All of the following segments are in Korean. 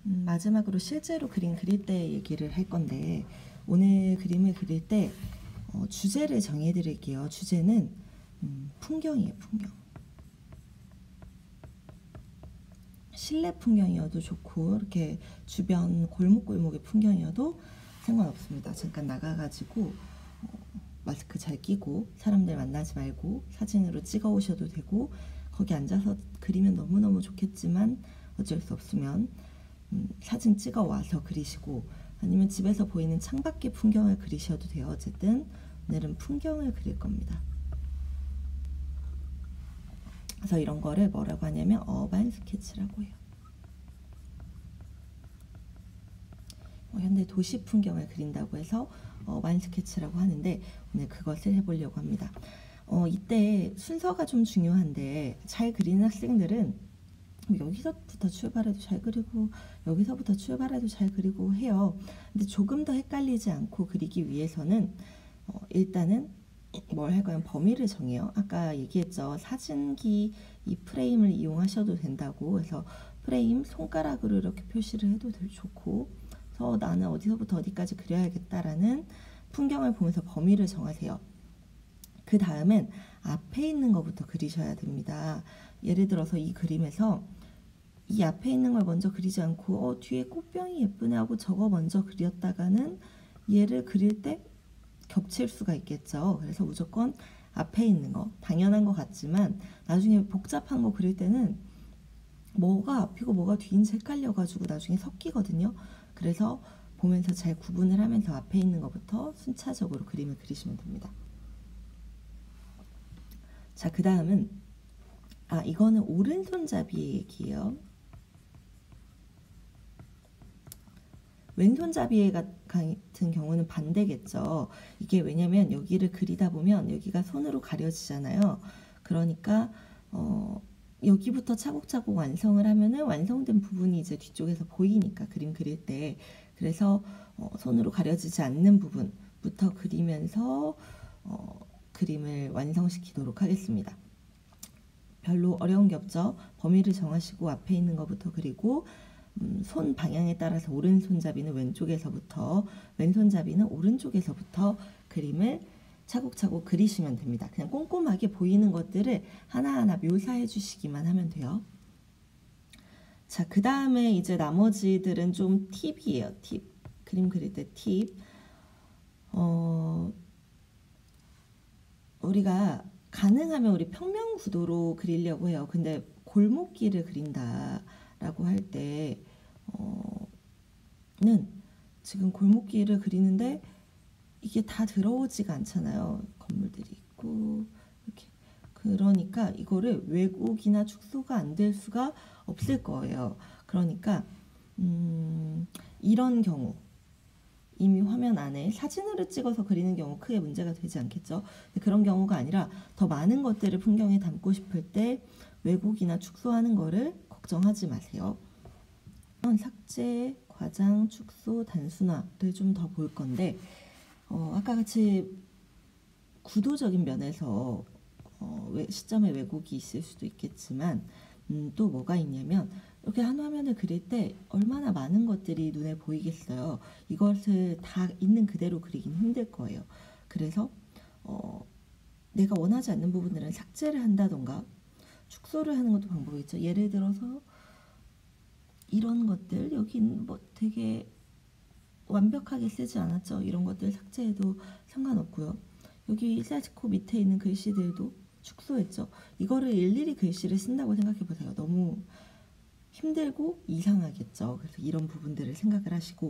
마지막으로 실제로 그림 그릴 때 얘기를 할 건데, 오늘 그림을 그릴 때 주제를 정해 드릴게요. 주제는 풍경이에요. 풍경. 실내 풍경이어도 좋고 이렇게 주변 골목골목의 풍경이어도 상관없습니다. 잠깐 나가가지고 마스크 잘 끼고 사람들 만나지 말고 사진으로 찍어 오셔도 되고, 거기 앉아서 그리면 너무너무 좋겠지만 어쩔 수 없으면 사진 찍어 와서 그리시고, 아니면 집에서 보이는 창밖의 풍경을 그리셔도 돼요. 어쨌든 오늘은 풍경을 그릴 겁니다. 그래서 이런 거를 뭐라고 하냐면 어반 스케치라고 해요. 현대 도시 풍경을 그린다고 해서 어반 스케치라고 하는데, 오늘 그것을 해보려고 합니다. 이때 순서가 좀 중요한데, 잘 그리는 학생들은 여기서부터 출발해도 잘 그리고 여기서부터 출발해도 잘 그리고 해요. 근데 조금 더 헷갈리지 않고 그리기 위해서는 일단은 뭘 할까요? 범위를 정해요. 아까 얘기했죠. 사진기 이 프레임을 이용하셔도 된다고. 그래서 프레임 손가락으로 이렇게 표시를 해도 좋고, 그래서 나는 어디서부터 어디까지 그려야겠다라는 풍경을 보면서 범위를 정하세요. 그 다음엔 앞에 있는 것부터 그리셔야 됩니다. 예를 들어서 이 그림에서 이 앞에 있는 걸 먼저 그리지 않고 뒤에 꽃병이 예쁘네 하고 저거 먼저 그렸다가는 얘를 그릴 때 겹칠 수가 있겠죠. 그래서 무조건 앞에 있는 거, 당연한 것 같지만 나중에 복잡한 거 그릴 때는 뭐가 앞이고 뭐가 뒤인지 헷갈려가지고 나중에 섞이거든요. 그래서 보면서 잘 구분을 하면서 앞에 있는 것부터 순차적으로 그림을 그리시면 됩니다. 자, 그 다음은 이거는 오른손잡이의 얘기예요. 왼손잡이 같은 경우는 반대겠죠. 이게 왜냐면 여기를 그리다 보면 여기가 손으로 가려지잖아요. 그러니까 여기부터 차곡차곡 완성을 하면은 완성된 부분이 이제 뒤쪽에서 보이니까, 그림 그릴 때. 그래서 손으로 가려지지 않는 부분부터 그리면서 그림을 완성시키도록 하겠습니다. 별로 어려운 게 없죠. 범위를 정하시고 앞에 있는 것부터 그리고 손 방향에 따라서 오른손잡이는 왼쪽에서부터, 왼손잡이는 오른쪽에서부터 그림을 차곡차곡 그리시면 됩니다. 그냥 꼼꼼하게 보이는 것들을 하나하나 묘사해 주시기만 하면 돼요. 자, 그 다음에 이제 나머지들은 좀 팁이에요. 팁. 그림 그릴 때 팁. 우리가 가능하면 우리 평면 구도로 그리려고 해요. 근데 골목길을 그린다라고 할 때는 지금 골목길을 그리는데 이게 다 들어오지가 않잖아요. 건물들이 있고 이렇게. 그러니까 이거를 왜곡이나 축소가 안 될 수가 없을 거예요. 그러니까 이런 경우, 이미 화면 안에 사진으로 찍어서 그리는 경우 크게 문제가 되지 않겠죠. 근데 그런 경우가 아니라 더 많은 것들을 풍경에 담고 싶을 때 왜곡이나 축소하는 거를 걱정하지 마세요. 삭제, 과장, 축소, 단순화를 좀 더 볼 건데, 아까 같이 구도적인 면에서 시점의 왜곡이 있을 수도 있겠지만, 또 뭐가 있냐면, 이렇게 한 화면을 그릴 때 얼마나 많은 것들이 눈에 보이겠어요. 이것을 다 있는 그대로 그리긴 힘들 거예요. 그래서 내가 원하지 않는 부분들은 삭제를 한다던가 축소를 하는 것도 방법이죠. 예를 들어서 이런 것들, 여긴 뭐 되게 완벽하게 쓰지 않았죠. 이런 것들 삭제해도 상관없고요. 여기 사지코 밑에 있는 글씨들도 축소했죠. 이거를 일일이 글씨를 쓴다고 생각해 보세요. 너무 힘들고 이상하겠죠. 그래서 이런 부분들을 생각을 하시고,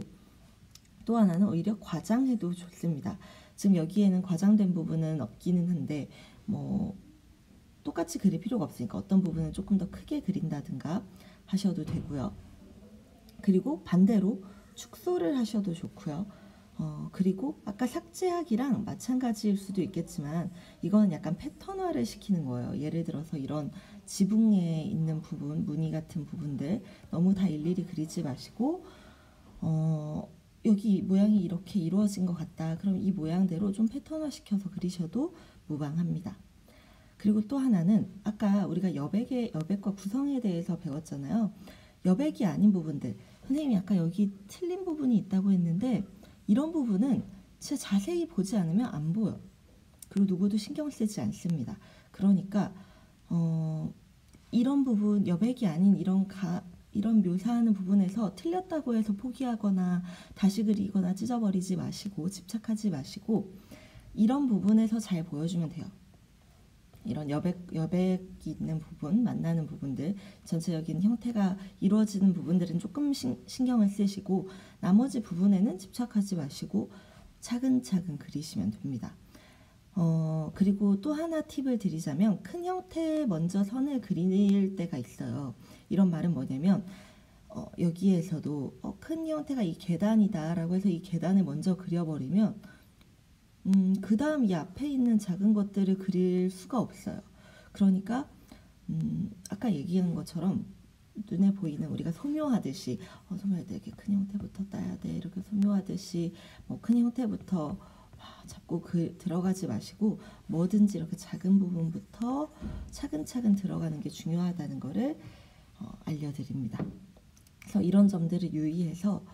또 하나는 오히려 과장해도 좋습니다. 지금 여기에는 과장된 부분은 없기는 한데 뭐 똑같이 그릴 필요가 없으니까 어떤 부분은 조금 더 크게 그린다든가 하셔도 되고요. 그리고 반대로 축소를 하셔도 좋고요. 그리고 아까 삭제하기랑 마찬가지일 수도 있겠지만 이건 약간 패턴화를 시키는 거예요. 예를 들어서 이런 지붕에 있는 부분, 무늬 같은 부분들 너무 다 일일이 그리지 마시고 여기 모양이 이렇게 이루어진 것 같다. 그럼 이 모양대로 좀 패턴화 시켜서 그리셔도 무방합니다. 그리고 또 하나는 아까 우리가 여백과 구성에 대해서 배웠잖아요. 여백이 아닌 부분들, 선생님이 아까 여기 틀린 부분이 있다고 했는데 이런 부분은 진짜 자세히 보지 않으면 안 보여. 그리고 누구도 신경 쓰지 않습니다. 그러니까 이런 부분, 여백이 아닌 이런 묘사하는 부분에서 틀렸다고 해서 포기하거나 다시 그리거나 찢어버리지 마시고 집착하지 마시고 이런 부분에서 잘 보여주면 돼요. 이런 여백이 있는 부분, 만나는 부분들, 전체적인 형태가 이루어지는 부분들은 조금 신경을 쓰시고 나머지 부분에는 집착하지 마시고 차근차근 그리시면 됩니다. 그리고 또 하나 팁을 드리자면 큰 형태에 먼저 선을 그릴 때가 있어요. 이런 말은 뭐냐면 여기에서도 큰 형태가 이 계단이다 라고 해서 이 계단을 먼저 그려버리면 그 다음 이 앞에 있는 작은 것들을 그릴 수가 없어요. 그러니까 아까 얘기한 것처럼 눈에 보이는 우리가 소묘하듯이 소묘할 때 이렇게 큰 형태부터 따야 돼 이렇게 소묘하듯이 큰 형태부터 자꾸 들어가지 마시고 뭐든지 이렇게 작은 부분부터 차근차근 들어가는 게 중요하다는 거를 알려드립니다. 그래서 이런 점들을 유의해서